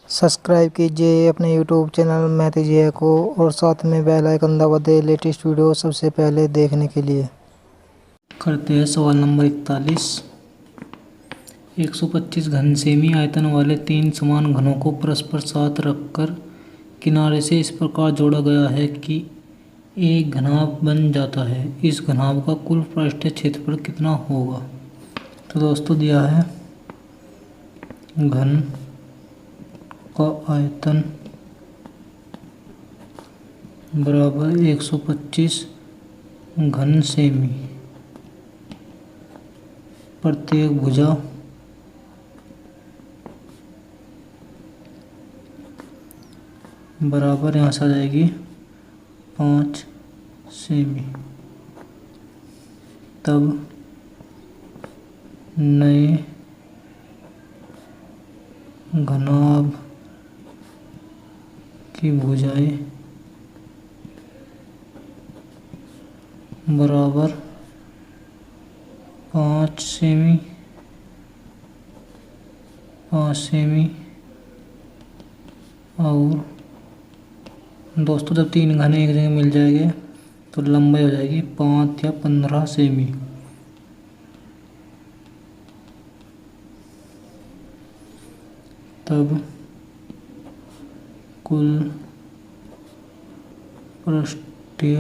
Subscribe कीजिए अपने YouTube channel मैथिजिया को और साथ में बेल आइकन दबा दें लेटेस्ट वीडियो सबसे पहले देखने के लिए। करते हैं सवाल नंबर 41। 125 घन सेमी आयतन वाले तीन समान घनों को परस्पर साथ रखकर किनारे से इस प्रकार जोड़ा गया है कि एक घनाभ बन जाता है। इस घनाभ का कुल पृष्ठीय क्षेत्रफल कितना होगा? तो दोस्तों दिया है घन का आयतन बराबर 125 घन सेमी। प्रत्येक भुजा बराबर यहाँ से आ जाएगी 5 सेमी। तब नए घनाभ की भुजाएं बराबर 5 सेमी और दोस्तों जब तीन घने एक जगह मिल जाएंगे तो लंबाई हो जाएगी 5 या 15 सेमी। तब कुल पृष्ठीय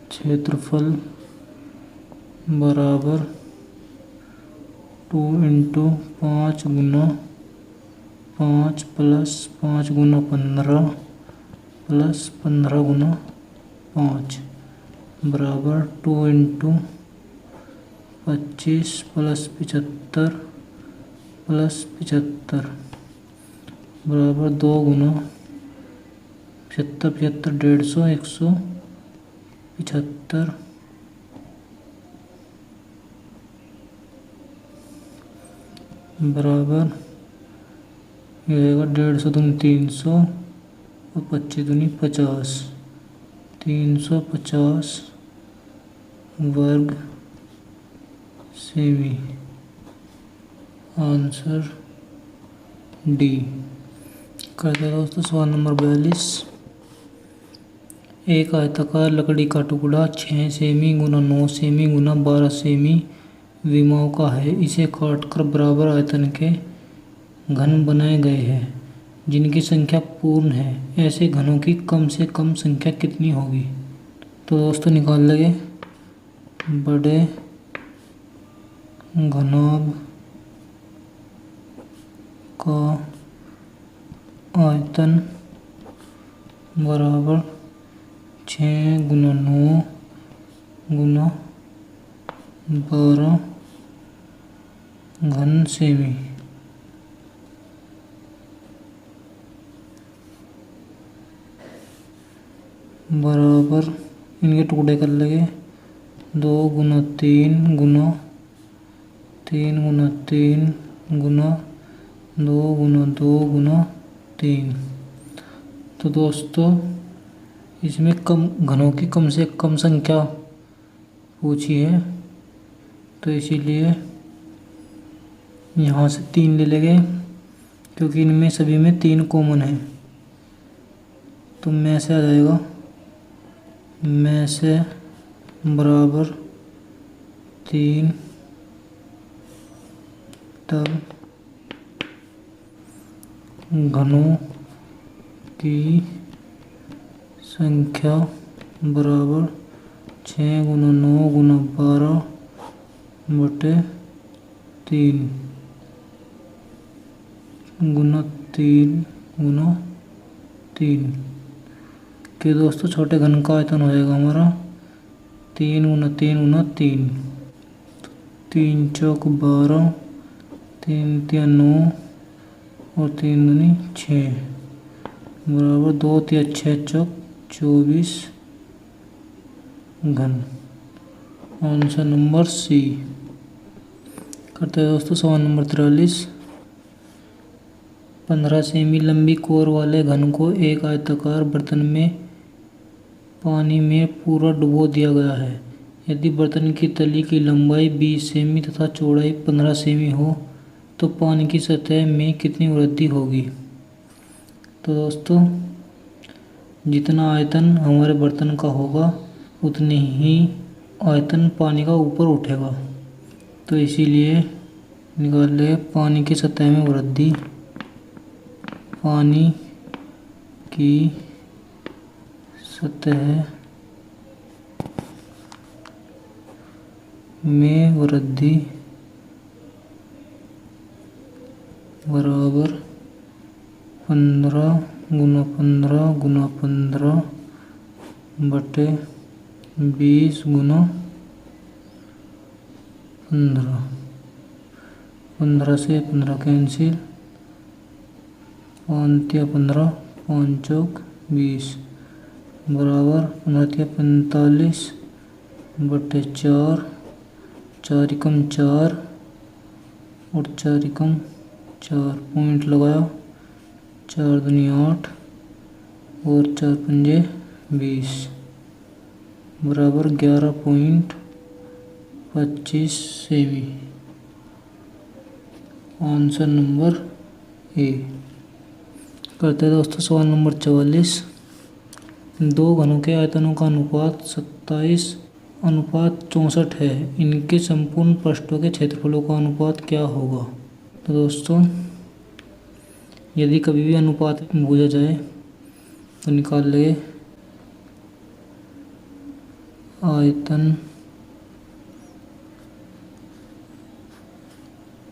क्षेत्रफल बराबर 2 × 5 गुना 5 प्लस 5 गुना 15 प्लस 15 गुना 5 बराबर 2 × 25 प्लस 75 प्लस 75 बराबर 2 गुना 75 75 150 175 बराबर ये रहेगा 150 दूनी 300 और 25 दूनी 50 350 वर्ग सेमी। Answer D. करते हैं दोस्तों सवाल नंबर 42। एक आयताकार लकड़ी का टुकड़ा 6 सेमी गुना 9 सेमी गुना 12 सेमी विमाओं का है। इसे काटकर बराबर आयतन के घन बनाए गए हैं जिनकी संख्या पूर्ण है। ऐसे घनों की कम से कम संख्या कितनी होगी? तो दोस्तों निकाल लेंगे बड़े घनाभ का आयतन बराबर 6 गुना 9 गुना 12 घन सेमी बराबर इनके टुकड़े कर लेंगे 2 गुना 3 गुना 3 गुना 3 गुना 2 गुना 2 गुना 3। तो दोस्तों इसमें कम घनों की कम से कम संख्या पूछी है तो इसीलिए यहाँ से 3 ले लेंगे क्योंकि इनमें सभी में 3 कॉमन है। तो में से आ जाएगा में से बराबर 3। तब घनों की संख्या बराबर 6 गुना 9 गुना 12 बटे 3 गुना 3 गुना 3 के दोस्तों छोटे घन का आयतन हो जाएगा हमारा 3 गुना 3 गुना 3 3 चौक 12 3 तिया 9 और 3 दूनी 6 बराबर 2 तिया 6 चौक 24 घन। Answer number C. करते हैं दोस्तों सवाल नंबर 43। 15 सेमी लंबी कोर वाले घन को एक आयताकार बर्तन में पानी में पूरा डुबो दिया गया है। यदि बर्तन की तली की लंबाई 20 सेमी तथा चौड़ाई 15 सेमी हो तो पानी की सतह में कितनी वृद्धि होगी। तो दोस्तों जितना आयतन हमारे बर्तन का होगा उतनी ही आयतन पानी का ऊपर उठेगा। तो इसीलिए निकाल ले पानी की सतह में वृद्धि, पानी की सतह में वृद्धि बराबर 15 गुना 15 गुना 15 बटे 20 गुना 15। 15 से 15 कैंसिल, 5 या 15, 5 चौक 20 बराबर 15 या 45 बटे 4, 4 एकम 4 और 4 एकम 4 पॉइंट लगाया, 4 दूनी 8 और 4 पंजे 20 बराबर 11.25 सेमी। Answer number A. करते हैं दोस्तों सवाल नंबर 44। दो घनों के आयतनों का अनुपात 27:64 है। इनके संपूर्ण पृष्ठों के क्षेत्रफलों का अनुपात क्या होगा। तो दोस्तों यदि कभी भी अनुपात भूला जाए तो निकाल ले आयतन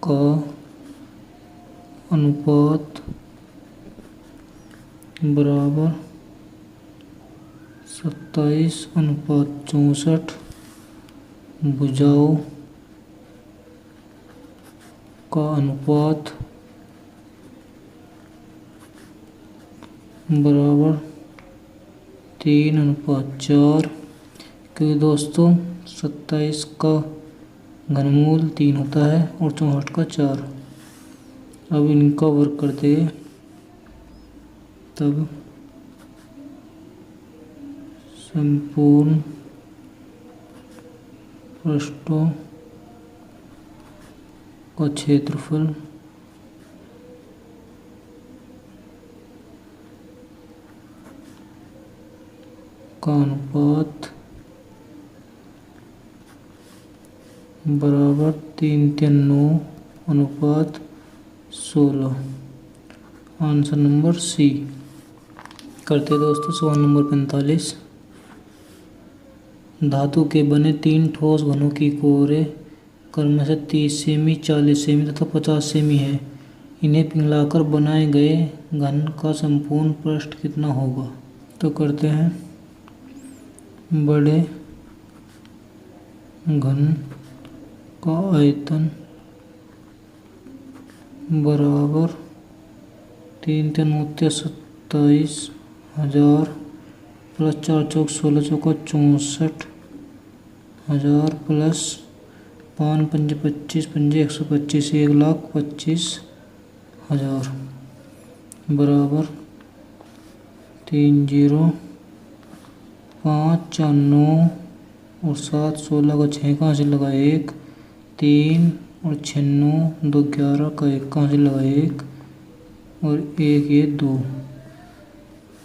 का अनुपात बराबर 27:64 भुजाओं का अनुपात बराबर 3:4। क्योंकि दोस्तों 27 का घनमूल 3 होता है और 64 का 4। अब इनका वर्ग करते हैं तब संपूर्ण पृष्ठों का क्षेत्रफल का अनुपात बराबर 3:9:16। Answer number C. करते दोस्तों सवाल नंबर 45। धातु के बने 3 ठोस घनों की कोरें क्रमशः 30 सेमी, 40 सेमी तथा 50 सेमी है। इन्हें पिघलाकर बनाए गए घन का संपूर्ण पृष्ठ कितना होगा। तो करते हैं बड़े घन का आयतन बराबर 3×9=27,000 प्लस 4 चौक 16 चौका 64,000 प्लस 5 पंजे 25 पंजे 125 1,25,000 बराबर 3 0 5 4 9 और 7 16 का 6 कहाँ से लगा 1 3 और 6 9 2 11 का 1 कहाँ से लगा 1 और 1 ये 2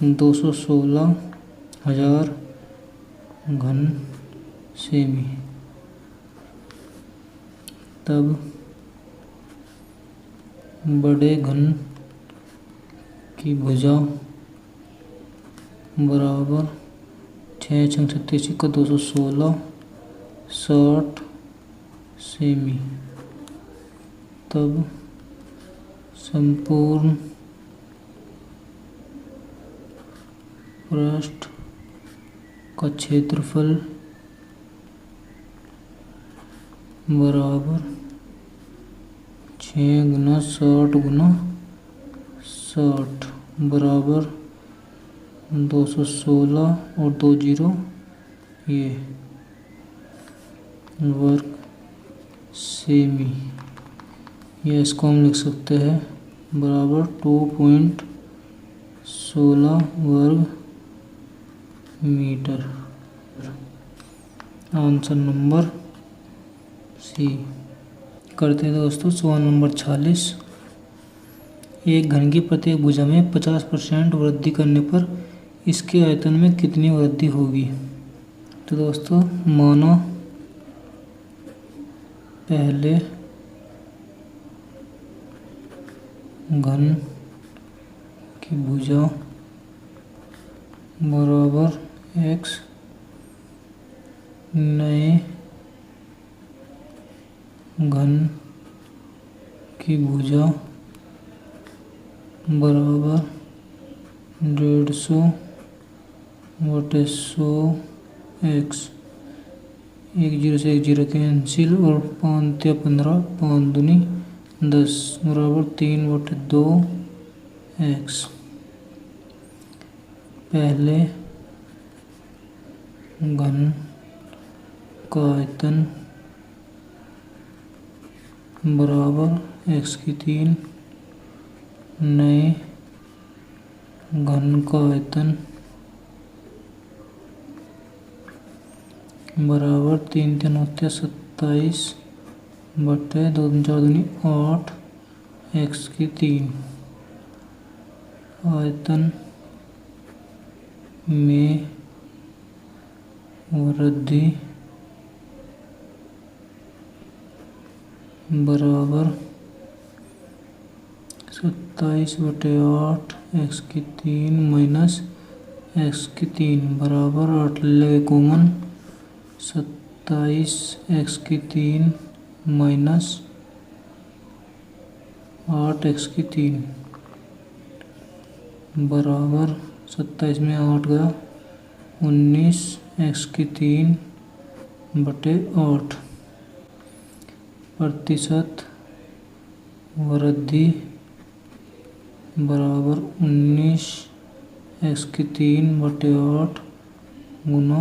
216,000 घन सेमी। तब बड़े घन की भुजा बराबर 6 6 36 का 216 60 सेमी। तब संपूर्ण पृष्ठ का क्षेत्रफल बराबर 6 गुना 60 गुना 60 बराबर 216 और 2 0 ये वर्ग सेमी। ये इसको हम लिख सकते हैं बराबर 2.16 वर्ग मीटर। Answer number C. करते हैं दोस्तों सवाल नंबर 46। एक घन की प्रत्येक भुजा में 50% वृद्धि करने पर इसके आयतन में कितनी वृद्धि होगी। तो दोस्तों मानो पहले घन की भुजा बराबर x, नए घन की भुजा बराबर 150/100x। 1 0 से 1 0 कैंसिल और 5 या 15, 5 दूनी 10 बराबर 3/2x। पहले घन का आयतन बराबर x3, नए घन का आयतन बराबर 3 3 होते 27 बटे 2 4 दूनी 8 x3। आयतन में वृद्धि बराबर 27/8 x3 माइनस x3 बराबर 8 लगे कॉमन 27 x3 माइनस 8 x3 बराबर 27 में 8 गया 19 x3 बटे 8। प्रतिशत वृद्धि बराबर 19 x3 बटे 8 गुना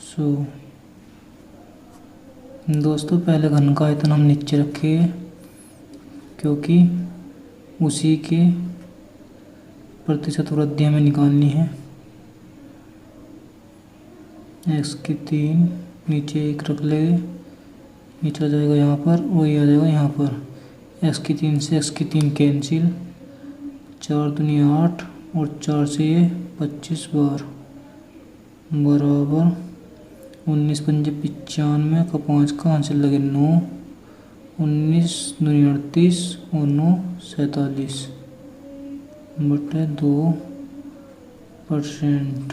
100। दोस्तों पहले घन का आयतन हम नीचे रखे क्योंकि उसी के प्रतिशत वृद्धि हमें निकालनी है। x3 नीचे 1 रख लेंगे, नीचे आ जाएगा यहाँ पर और ये आ जाएगा यहाँ पर। x3 से x3 कैंसिल, 4 दूनी 8 और 4 से ये 25 बार बराबर 19 पंजे 95 का 5 का आंसर लगे 9, 19 दूनी 38 और 9 47 बटे 2%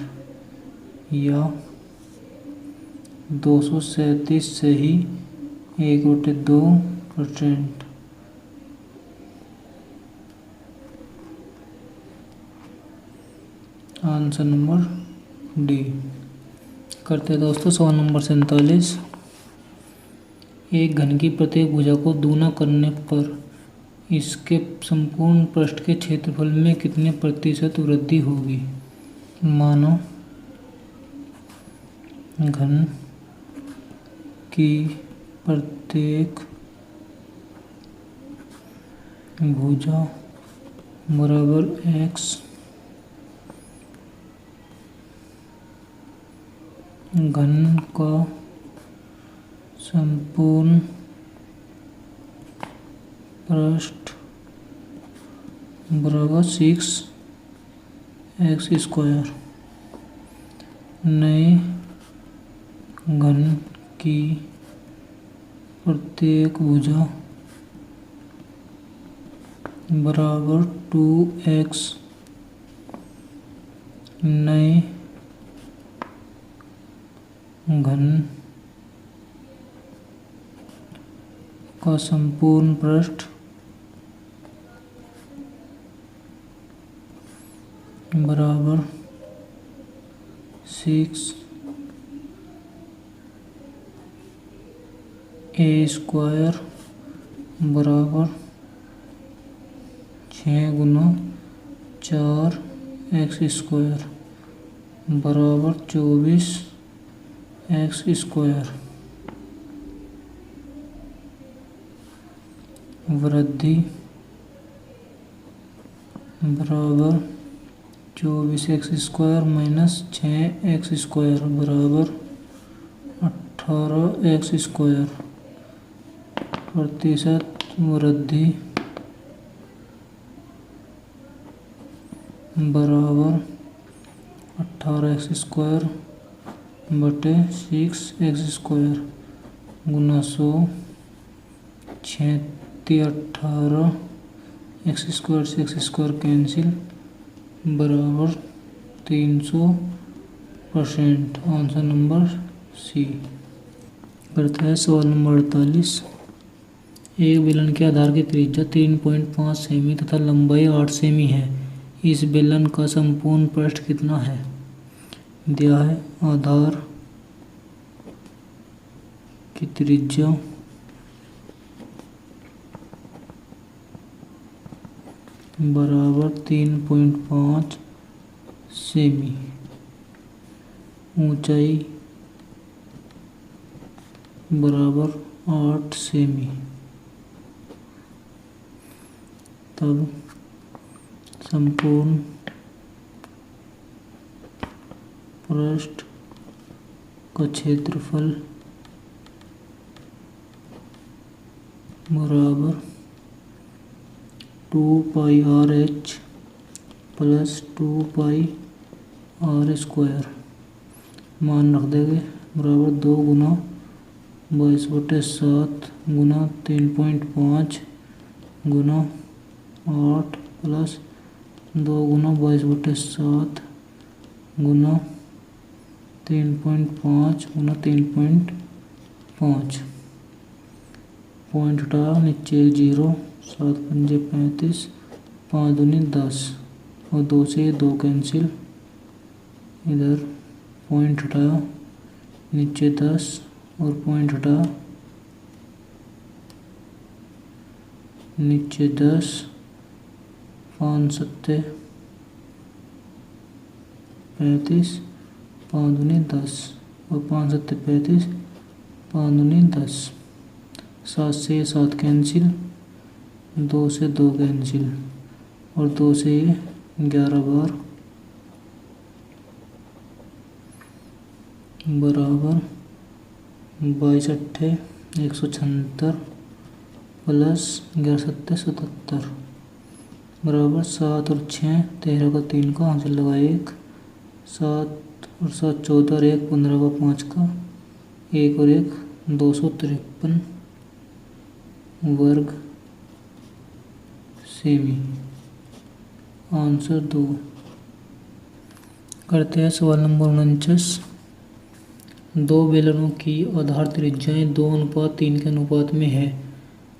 या 237 से ही 1/2%। Answer number D. करते हैं दोस्तों सवाल नंबर 47। एक घन की प्रत्येक भुजा को दूना करने पर इसके संपूर्ण पृष्ठ के क्षेत्रफल में कितने प्रतिशत वृद्धि होगी। मानो घन की प्रत्येक भुजा बराबर x, घन का संपूर्ण पृष्ठ बराबर 6x²। नए घन की प्रत्येक भुजा बराबर 2x, नए घन का संपूर्ण पृष्ठ बराबर 6a² बराबर 6 गुना 4x² बराबर 24x²। वृद्धि बराबर 24x² माइनस 6x² बराबर 18x²। प्रतिशत वृद्धि बराबर 18x² बटे 6x² गुना 100 36 18 x² से x² कैंसिल बराबर 300%। Answer number C. करता है सवाल नंबर 48। एक बेलन के आधार की त्रिज्या 3.5 सेमी तथा लंबाई 8 सेमी है। इस बेलन का संपूर्ण पृष्ठ कितना है? दिया है आधार की त्रिज्या बराबर 3.5 सेमी, ऊंचाई बराबर 8 सेमी। तब संपूर्ण पृष्ठ का क्षेत्रफल बराबर 2πRh प्लस 2πr²। मान रख देंगे बराबर 2 गुना 22/7 गुना 3.5 गुना 8 प्लस 2 गुना 22/7 गुना 3.5 गुना 3.5। पॉइंट हटा नीचे 0, 7 पंजे 35, 5 दूनी 10 और 2 से 2 कैंसिल। इधर पॉइंट हटा नीचे 10 और पॉइंट हटा नीचे 10, 5 सत्ते 35, 5 दूनी 10 और 5 सत्ते 35, 5 दूनी 10। 7 से 7 कैंसिल, 2 से 2 कैंसिल और 2 से 11 बार बराबर 22 अट्ठे 176 प्लस 11 सत्ते 77 बराबर 7 और 6 13 का 3 का आंसर लगा 1। 7 और 7 14 और 1 15 का 5 का 1 और 1 253 वर्ग सेमी। आंसर 2। करते हैं सवाल नंबर 49। दो बेलनों की आधार त्रिज्याएं 2:3 के अनुपात में है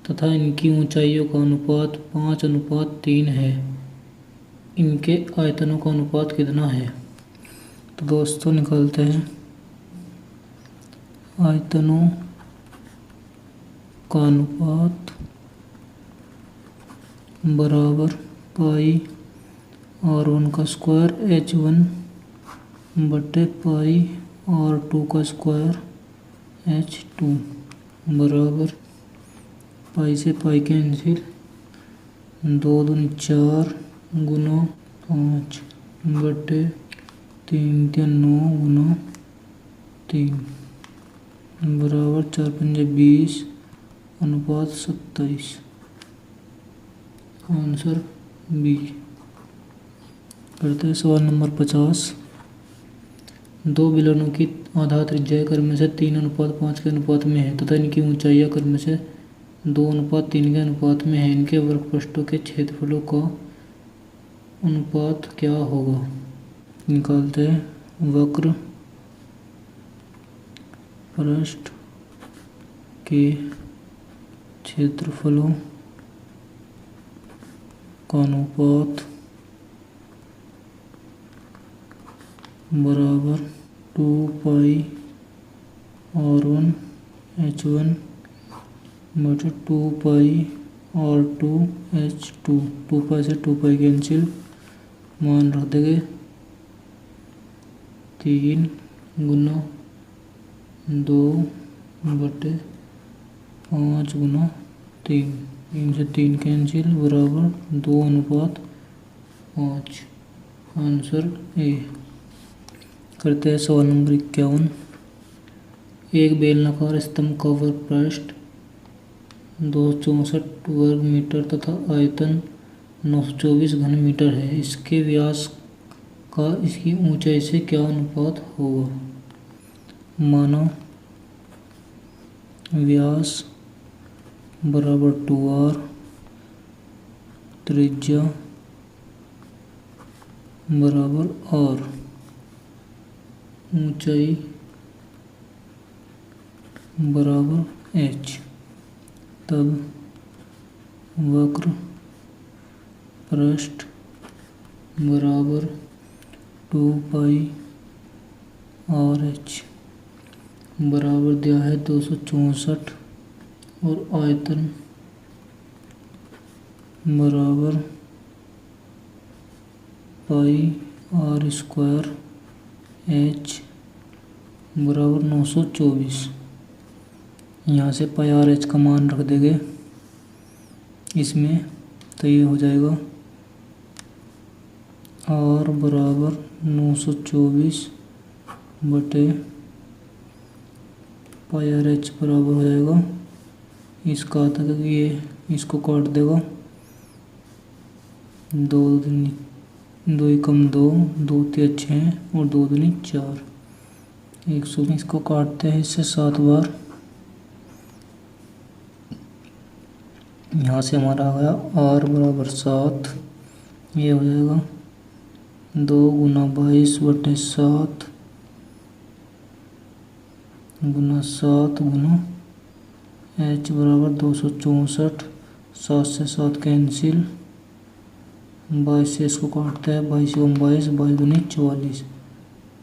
तथा इनकी ऊंचाइयों का अनुपात 5:3 है। इनके आयतनों का अनुपात कितना है? तो दोस्तों निकालते हैं। आयतनों का अनुपात बराबर पाई r1 का स्क्वायर h1 बटे पाई r2 का स्क्वायर h2 बराबर पाई से पाई कैंसिल 2 दूनी 4 गुना 5 बटे 3 9 गुना 3 बराबर 4 पंजे 20 अनुपात 27। Answer B. करते हैं सवाल नंबर 50। दो बेलनों की आधार त्रिज्या क्रम से 3:5 के अनुपात में है तथा इनकी ऊंचाइयां क्रम से 2:3 के अनुपात में है। इनके वर्ग पृष्ठों के क्षेत्रफलों का अनुपात क्या होगा? निकालते हैं। वक्र पृष्ठ के क्षेत्रफलों का अनुपात बराबर 2πr1 h1 बटे 2πr2 h2। 2π से 2π कैंसिल, मान रख देंगे 3 गुना 2 बटे 5 गुना 3। 3 से 3 कैंसिल बराबर 2:5। Answer A. करते हैं सवाल नंबर 51। एक बेलनाकार स्तंभ का वर्ग पृष्ठ 264 वर्ग मीटर तथा आयतन 924 घन मीटर है। इसके व्यास का इसकी ऊंचाई से क्या अनुपात होगा? माना व्यास बराबर 2r, त्रिज्या बराबर r, ऊंचाई बराबर h, तब वक्र पृष्ठ बराबर 2 पाई RH बराबर दिया है 264 और आयतन बराबर पाई r स्क्वायर, h बराबर 924। यहाँ से पाई आर एच का मान रख देंगे इसमें, तो ये हो जाएगा r बराबर 924 बटे पाई आर एच बराबर हो जाएगा, इसका आता है कि ये इसको काट देगा, 2 एकम 2, 2 तिया 6 और 2 दूनी 4, 100। इसको काटते हैं इससे 7 बार। यहाँ से हमारा आ गया r बराबर 7, ये हो जाएगा 2 गुना 22 बटे 7 गुना 7 गुना h बराबर 264, 7 से 7 कैंसिल, 22 से इसको काटते हैं, 22 एवं 22, 22 दूनी 44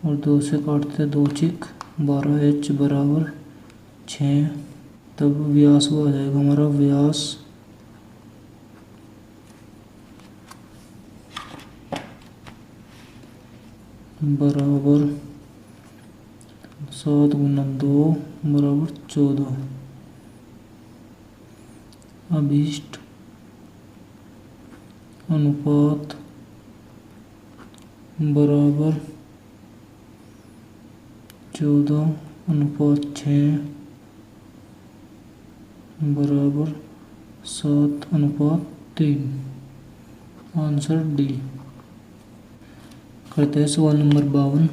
और 2 से काटते हैं 2 चिक 12, h बराबर 6। तब व्यास वो आ जाएगा हमारा, व्यास बराबर 7 गुना 2 बराबर 14। अभिष्ट अनुपात बराबर 14:6 बराबर 7:3। Answer D. करते हैं सवाल नंबर 52।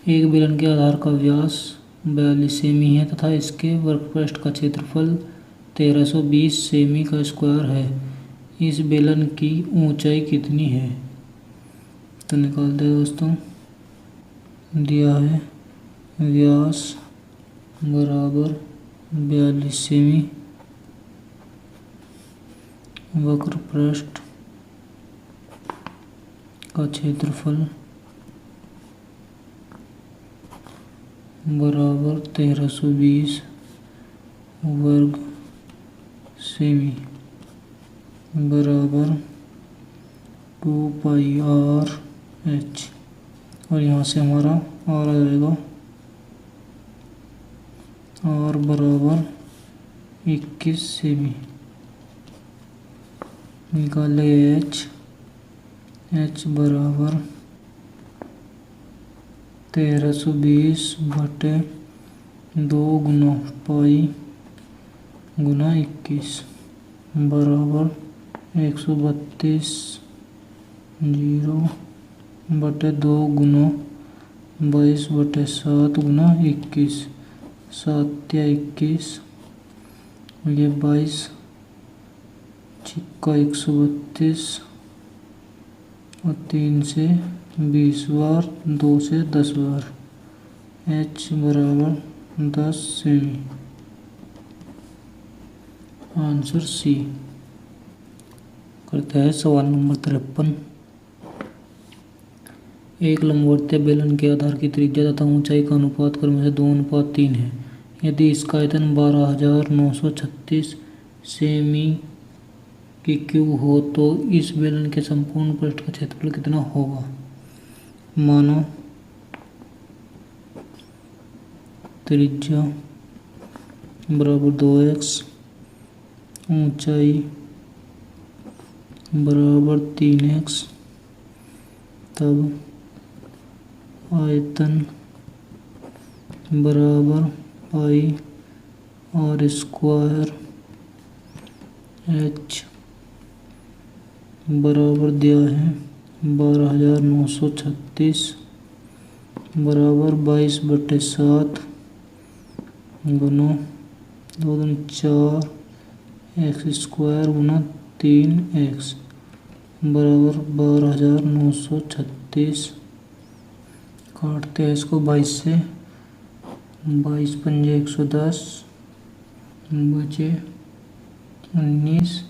एक बेलन के आधार का व्यास 42 सेमी है तथा इसके वर्कपृष्ठ का क्षेत्रफल 1320 सेमी का स्क्वायर है। इस बेलन की ऊंचाई कितनी है? तो निकालते हैं दोस्तों। दिया है व्यास बराबर 42 सेमी, वक्रपृष्ठ का क्षेत्रफल बराबर 1320 वर्ग सेमी बराबर 2 पाई आर एच, और यहाँ से हमारा आर आ जाएगा आर बराबर 21 सेमी। निकाले एच, एच बराबर 1320 बटे 2 गुना पाई गुना 21 बराबर 132 0 बटे 2 गुना 22 बटे 7 गुना 21, 7 या 21, ये 22 छिक्का 132 और 3 से 20 बार, 2 से 10 बार, h बराबर 10 सेमी। Answer C. करते हैं सवाल नंबर 53। एक लंबवर्तीय बेलन के आधार की त्रिज्या तथा ऊंचाई का अनुपात क्रमशः 2:3 है। यदि इसका आयतन 12,936 सेमी की क्यूब हो तो इस बेलन के संपूर्ण पृष्ठ का क्षेत्रफल कितना होगा? मानो त्रिज्या बराबर 2x, ऊंचाई बराबर 3x, तब आयतन बराबर पाई आर स्क्वायर एच बराबर दिया है 12,936 बराबर 22/7 गुना 2 दूनी 4 एक्स स्क्वायर गुना 3x बराबर 12,936। काटते हैं इसको 22 से, 22 पंजे 110 बचे 19,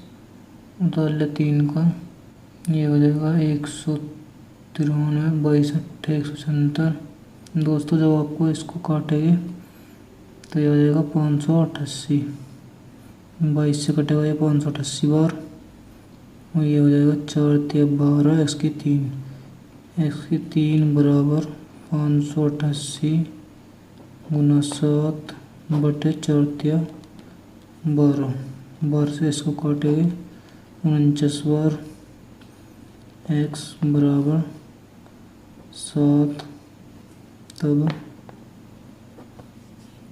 उतार ले 3 का, ये हो जाएगा 193, 22 अट्ठे 177। दोस्तों जब आपको इसको काटेंगे तो ये हो जाएगा 588, 22 से कटेगा ये 588 बार, और ये हो जाएगा 4 तिया 12 एक्स की 3 बराबर 588 गुना 7 बटे 4 तिया 12 बार से इसको काटेंगे 49 बार, एक्स बराबर 7, तब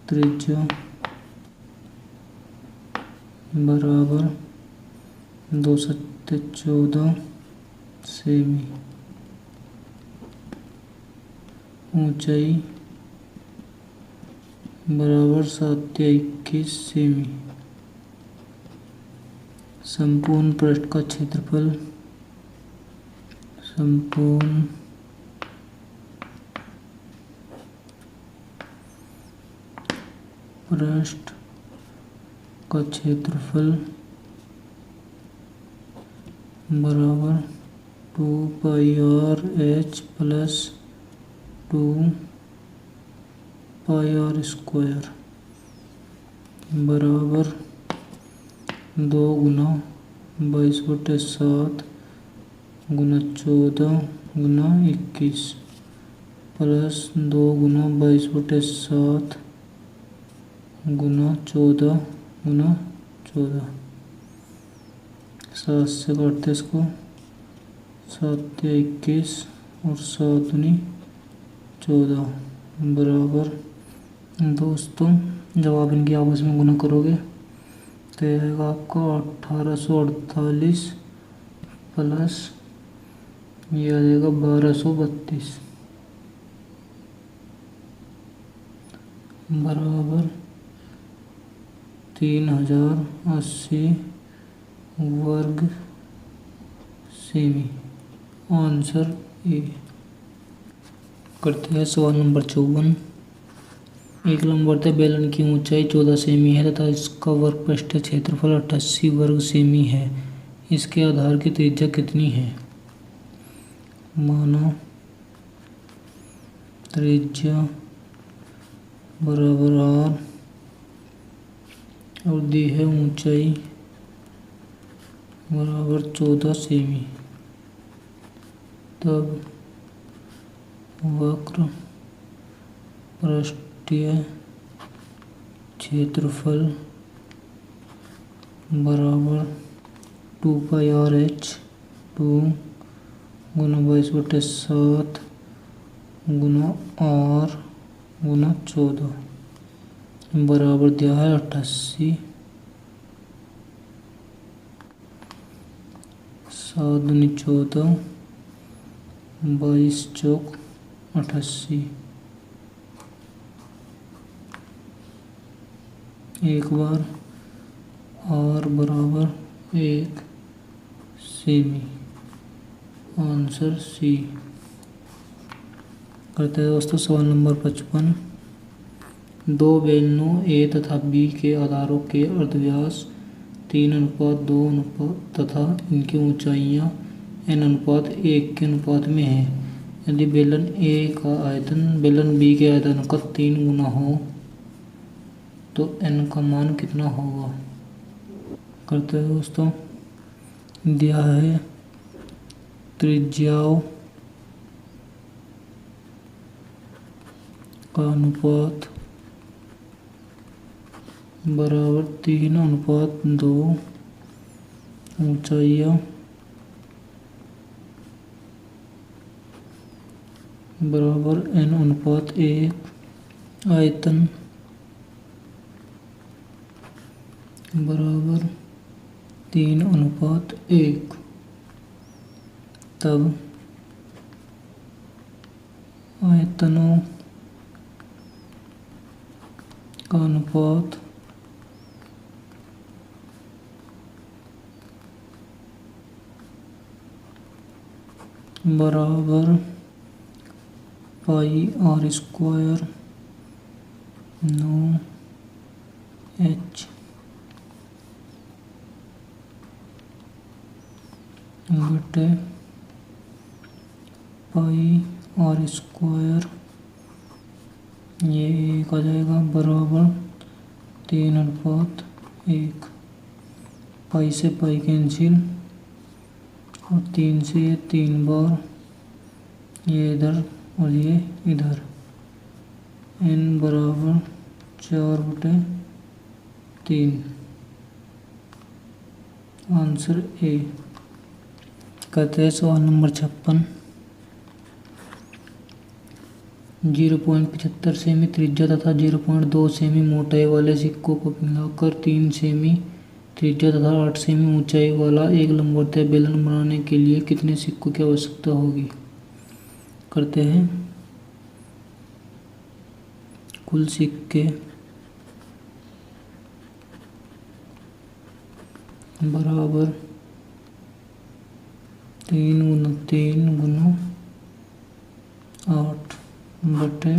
त्रिज्या बराबर 2 सत्ते 14 सेमी, ऊंचाई बराबर 7 तिया 21 सेमी। संपूर्ण पृष्ठ का क्षेत्रफल, संपूर्ण पृष्ठ का क्षेत्रफल बराबर 2πr/h प्लस 2πr² बराबर 2 गुना 22/7 गुना 14 गुना 21 प्लस 2 गुना 22/7 गुना 14 गुना 14। 7 से काटते इसको, 7 तिया 21 और 7 दूनी 14 बराबर। दोस्तों जब आप इनकी आपस में गुना करोगे तो यह आएगा आपका 1848 प्लस ये आ जाएगा 1232 बराबर 3080 वर्ग सेमी। Answer A. करते हैं सवाल नंबर 54। एक लंबवत बेलन की ऊंचाई 14 सेमी है तथा इसका वर्ग पृष्ठीय क्षेत्रफल 88 वर्ग सेमी है। इसके आधार की त्रिज्या कितनी है? माना त्रिज्या बराबर r और दी है ऊंचाई बराबर 14 सेमी। तब वक्र पृष्ठीय क्षेत्रफल बराबर 2πr/h 2 गुना 22/7 गुना r गुना 14 बराबर दिया है 88। 7 दूनी 14 22 चौक 88। एक बार r बराबर 1 सेमी। Answer C. करते हैं दोस्तों सवाल नंबर 55। दो बेलनों ए तथा बी के आधारों के अर्धव्यास 3:2 तथा इनकी ऊंचाइयां n/1 के अनुपात में है। यदि बेलन ए का आयतन बेलन बी के आयतन का 3 गुना हो तो n का मान कितना होगा? करते हैं दोस्तों। दिया है त्रिज्याओं का अनुपात बराबर 3:2, ऊंचाइयां बराबर n/1, आयतन बराबर 3:1। तब आयतनों का अनुपात बराबर पाई आर स्क्वायर 9h बटे पाई आर स्क्वायर, ये 1 आ जाएगा, बराबर 3:1। पाई से पाई कैंसिल और 3 से ये 3 बार, ये इधर और ये इधर। n बराबर 4/3। Answer A. कहते हैं सवाल नंबर 56। 0.75 सेमी त्रिज्या तथा 0.2 सेमी मोटाई वाले सिक्कों को पिघलाकर 3 सेमी त्रिज्या तथा 8 सेमी ऊंचाई वाला एक लंबवतीय बेलन बनाने के लिए कितने सिक्कों की आवश्यकता होगी। करते हैं। कुल सिक्के बराबर 3×3×8 बटे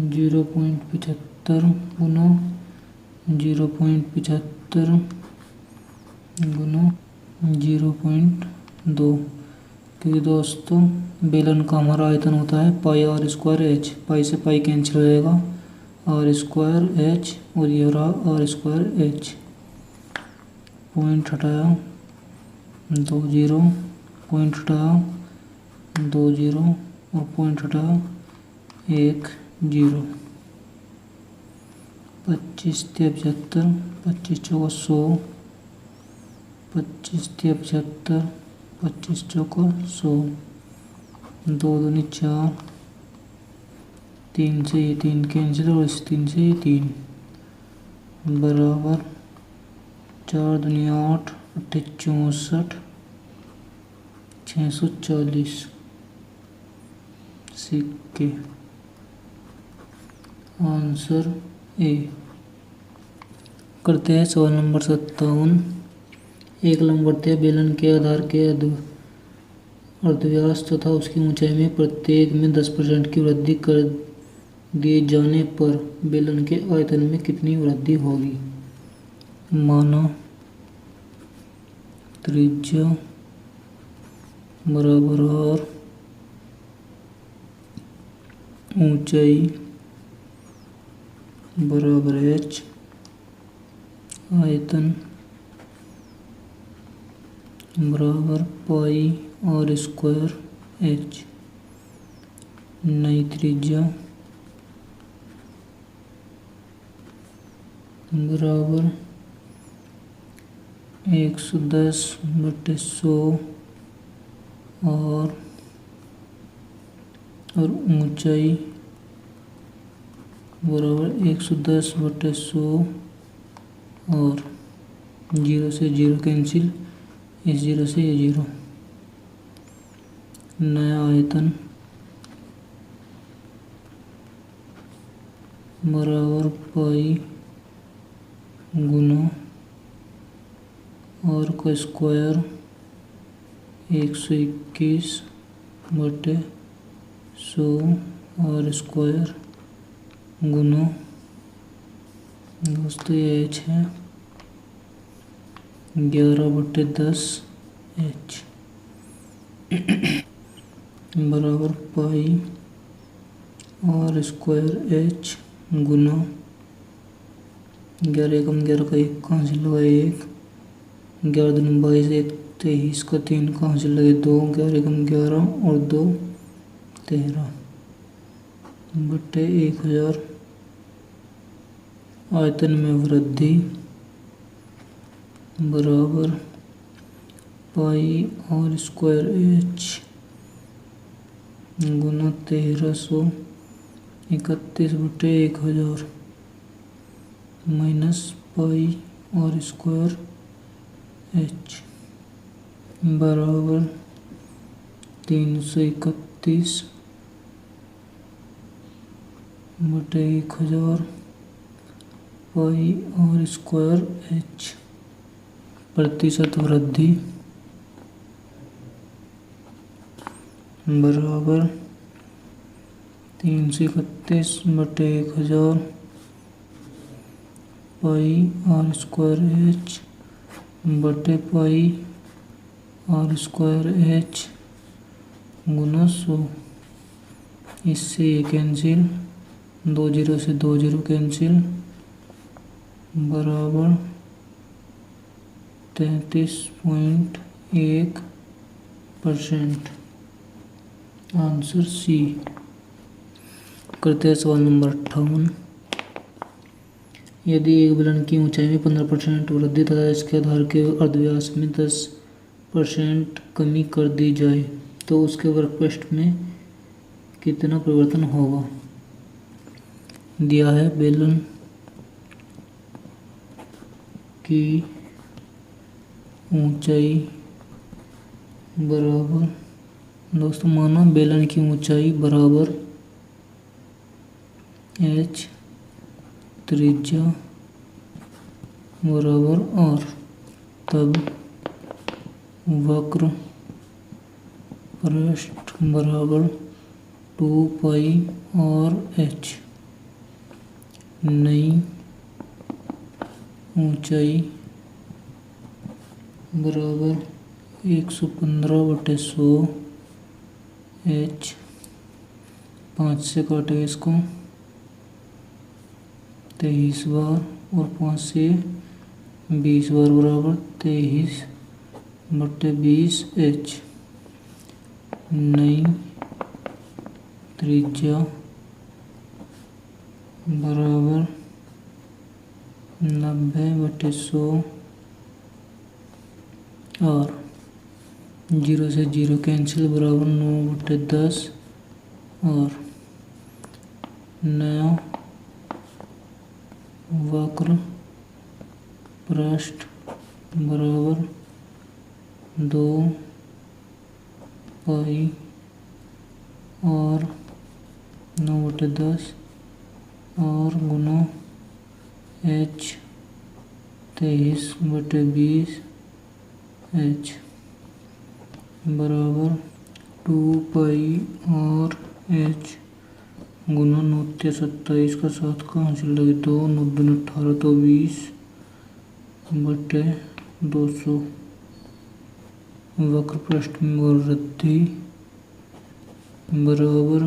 0.75×0.75×0.2। क्योंकि दोस्तों बेलन का हमारा आयतन होता है पाई आर स्क्वायर एच। पाई से पाई कैंसिल हो जाएगा, आर स्क्वायर एच और ये रहा आर स्क्वायर एच। पॉइंट हटाया 2 0, पॉइंट हटाया 2 0 और पॉइंट हटाया 1 0। 25 × 75, 25 चौका 100, 25 × 75, 25 चौका 100, 2 दूनी 4, 3 से ये 3 कैंसिल और इस 3 से ये 3, बराबर 4 दूनी 8, 8 64, 640 सिक्के। Answer A. करते हैं सवाल नंबर 57। एक लंबवतीय बेलन के आधार के अर्धव्यास तथा उसकी ऊंचाई में प्रत्येक में 10% की वृद्धि कर दिए जाने पर बेलन के आयतन में कितनी वृद्धि होगी। माना त्रिज्या बराबर और ऊंचाई बराबर h, आयतन बराबर पाई आर स्क्वायर h। नई त्रिज्या बराबर 110/100 और ऊंचाई बराबर 110/100 और 0 से 0 कैंसिल, इस 0 से ये 0। नया आयतन बराबर पाई गुना और का स्क्वायर 121/100 और स्क्वायर गुना, दोस्तों ये h है 11/10 h बराबर पाई आर स्क्वायर h गुना 11 एकम 11 का 1 कहाँ से लगा 1, 11 दूनी 22, 1 23 का 3 कहाँ से लगे 2, 11 एकम 11 और 2 13 बटे 1000। आयतन में वृद्धि बराबर पाई आर स्क्वायर h गुना 1331/1000 minus pi R square H बराबर 331 बटे 1000 पाई आर स्क्वायर एच। प्रतिशत वृद्धि बराबर 331 बटे 1000 पाई आर स्क्वायर एच बटे पाई आर स्क्वायर एच गुना 100। इससे ये कैंसिल, 2 जीरो से 2 जीरो कैंसिल, बराबर 33.1%। Answer C. करते हैं सवाल नंबर 58। यदि एक बेलन की ऊंचाई में 15% वृद्धि तथा इसके आधार के अर्धव्यास में 10% कमी कर दी जाए तो उसके वर्कपृष्ठ में कितना परिवर्तन होगा। दिया है बेलन की ऊंचाई बराबर, दोस्तों माना बेलन की ऊंचाई बराबर एच, त्रिज्या बराबर आर, तब वक्र पृष्ठ बराबर 2 पाई आर एच। नई ऊंचाई बराबर 115/100 एच। 5 से काटे इसको 23 बार और 5 से 20 बार बराबर 23/20 एच। नई त्रिज्या बराबर 90/100 और 0 से 0 कैंसिल बराबर 9/10 और नया वक्र पृष्ठ बराबर 2 पाई और 9/10 और गुना एच 23/20 एच बराबर 2 पाई और एच गुना 9 27 का 7 का हासिल लगे 2 9 18 तो 20/200। वक्र पृष्ठ में वृद्धि बराबर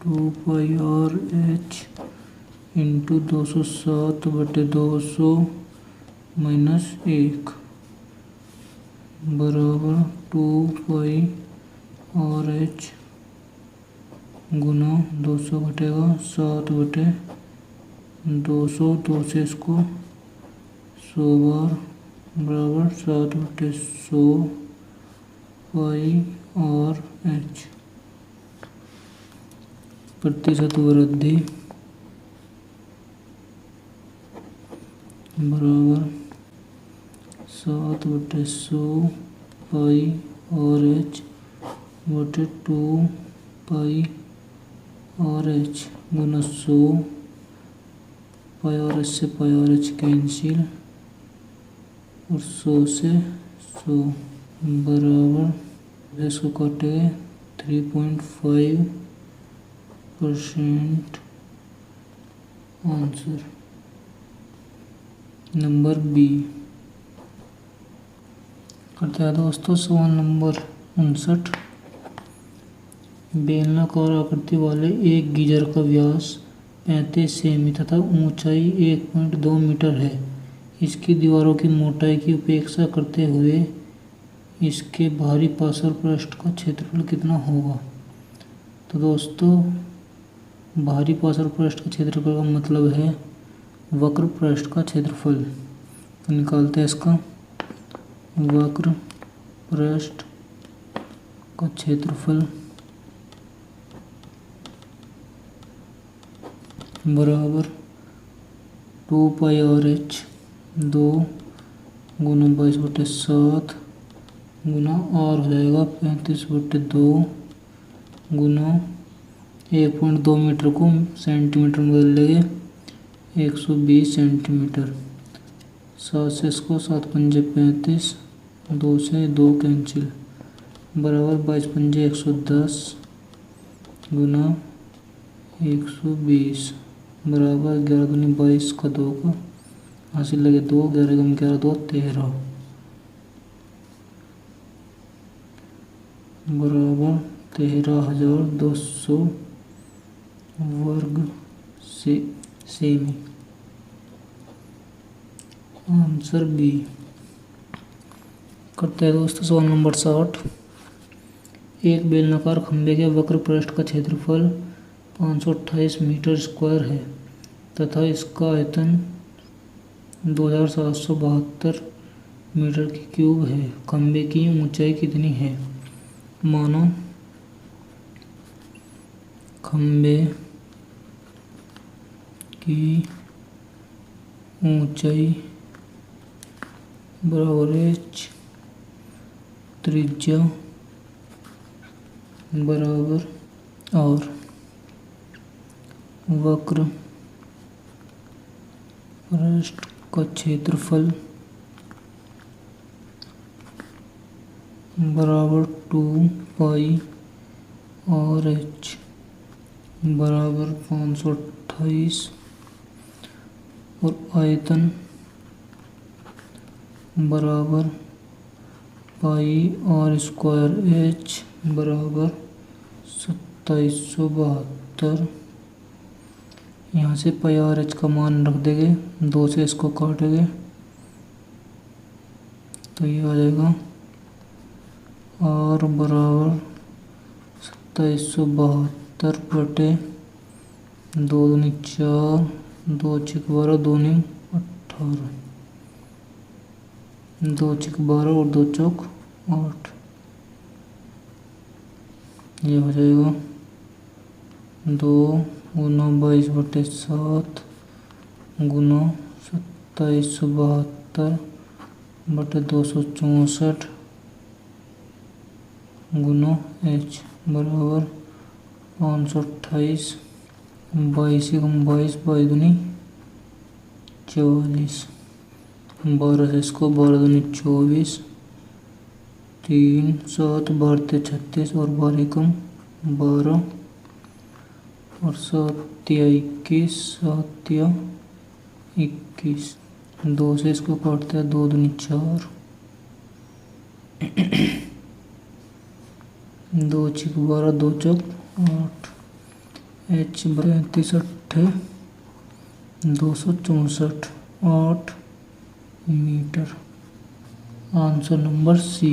2 पाई आर एच इंटू 207/200 माइनस 1 बराबर 2 पाई आर एच गुना 200 घटेगा 7/200, 2 से इसको 100 बार बराबर 7/100 पाई आर एच। प्रतिशत वृद्धि बराबर 7/100 पाई आर एच बटे 2 पाई आर एच गुना 100 पाई आर एच से पाई आर एच कैंसिल और 100 से 100 बराबर, इसको काटे 3.5%। Answer number B. करते हैं दोस्तों सवाल नंबर 59। बेलनाकार आकृति वाले एक गीजर का व्यास 35 सेमी तथा ऊंचाई 1.2 मीटर है। इसकी दीवारों की मोटाई की उपेक्षा करते हुए इसके बाहरी पार्श्व पृष्ठ का क्षेत्रफल कितना होगा। तो दोस्तों बाहरी पार्श्व पृष्ठ का क्षेत्रफल का मतलब है वक्र पृष्ठ का क्षेत्रफल। तो निकालते हैं इसका। वक्र पृष्ठ का क्षेत्रफल बराबर 2πRH 2 गुना 22/7 गुना R हो जाएगा 35/2 गुना 1.2 मीटर को सेंटीमीटर में बदल लेंगे 120 सेंटीमीटर। 7 से इसको 7 पंजे 35, 2 से 2 कैंसिल बराबर 22 पंजे 110 गुना 120 बराबर 11 दूनी 22 का 2 का हासिल लगे 2, 11 कम 11 2 13 बराबर 13,200 वर्ग सेमी। Answer B. करते हैं दोस्तों सवाल नंबर 60। एक बेलनाकार खंभे के वक्र पृष्ठ का क्षेत्रफल 528 मीटर स्क्वायर है तथा इसका आयतन 2772 मीटर की क्यूब है। खंभे की ऊंचाई कितनी है? मानो खंभे की ऊंचाई बराबर h, त्रिज्या बराबर और वक्र पृष्ठ का क्षेत्रफल बराबर 2πRH बराबर 528 और आयतन बराबर πr²h बराबर 2772। यहाँ से πRH का मान रख देंगे, 2 से इसको काटेंगे तो ये आ जाएगा R बराबर 2772 बटे 2 दूनी 4, 2 छिक 12, 2 नीम 18, 2 छिक 12 और 2 चौक 8। ये हो जाएगा 2 गुना 22/7 गुना 2772 बटे 264 गुना h बराबर 528। 22 कम 22, 22 दूनी 44, 12 से इसको 12 दूनी 24, 3 7 12 36 और 12 कम 12 और 7 21, 7 21, 2 से इसको काटते हैं 2 दूनी 4, 2 छिक 12, 2 चौक 8, h 35 8 264 8 मीटर। आंसर नंबर सी।